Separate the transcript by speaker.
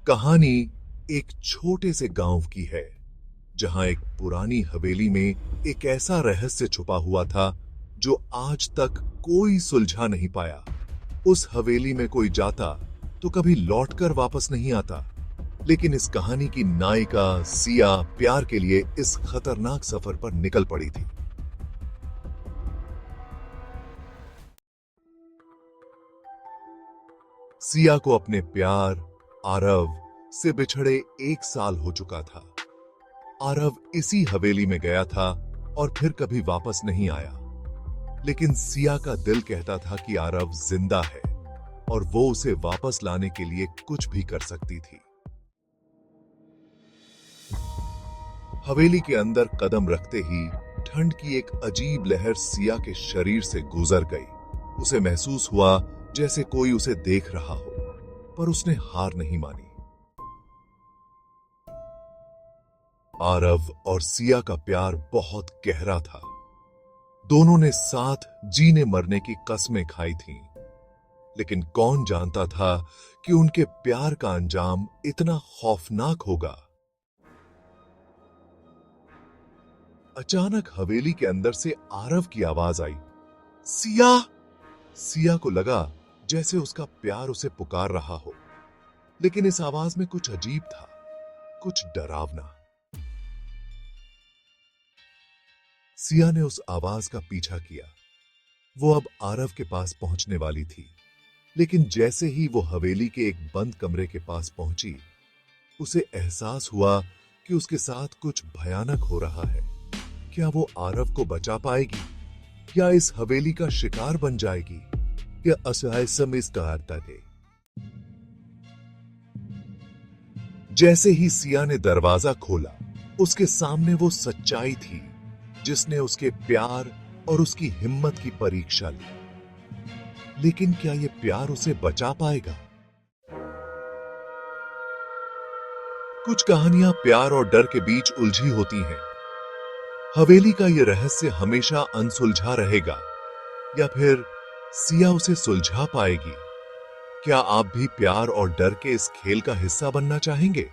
Speaker 1: कहानी एक छोटे से गांव की है जहां एक पुरानी हवेली में एक ऐसा रहस्य छुपा हुआ था जो आज तक कोई सुलझा नहीं पाया। उस हवेली में कोई जाता तो कभी लौटकर वापस नहीं आता, लेकिन इस कहानी की नायिका सिया प्यार के लिए इस खतरनाक सफर पर निकल पड़ी थी। सिया को अपने प्यार आरव से बिछड़े 1 साल हो चुका था। आरव इसी हवेली में गया था और फिर कभी वापस नहीं आया, लेकिन सिया का दिल कहता था कि आरव जिंदा है और वो उसे वापस लाने के लिए कुछ भी कर सकती थी। हवेली के अंदर कदम रखते ही ठंड की एक अजीब लहर सिया के शरीर से गुजर गई। उसे महसूस हुआ जैसे कोई उसे देख रहा हो, पर उसने हार नहीं मानी। आरव और सिया का प्यार बहुत गहरा था। दोनों ने साथ जीने मरने की कस्में खाई थीं, लेकिन कौन जानता था कि उनके प्यार का अंजाम इतना खौफनाक होगा। अचानक हवेली के अंदर से आरव की आवाज आई, सिया। सिया को लगा जैसे उसका प्यार उसे पुकार रहा हो, लेकिन इस आवाज में कुछ अजीब था, कुछ डरावना। सिया ने उस आवाज का पीछा किया। वो अब आरव के पास पहुंचने वाली थी, लेकिन जैसे ही वो हवेली के एक बंद कमरे के पास पहुंची, उसे एहसास हुआ कि उसके साथ कुछ भयानक हो रहा है। क्या वो आरव को बचा पाएगी या इस हवेली का शिकार बन जाएगी? या असहाय समझदारता थे। जैसे ही सिया ने दरवाजा खोला, उसके सामने वो सच्चाई थी जिसने उसके प्यार और उसकी हिम्मत की परीक्षा ली। लेकिन क्या ये प्यार उसे बचा पाएगा? कुछ कहानियां प्यार और डर के बीच उलझी होती हैं। हवेली का ये रहस्य हमेशा अनसुलझा रहेगा या फिर सिया उसे सुलझा पाएगी? क्या आप भी प्यार और डर के इस खेल का हिस्सा बनना चाहेंगे?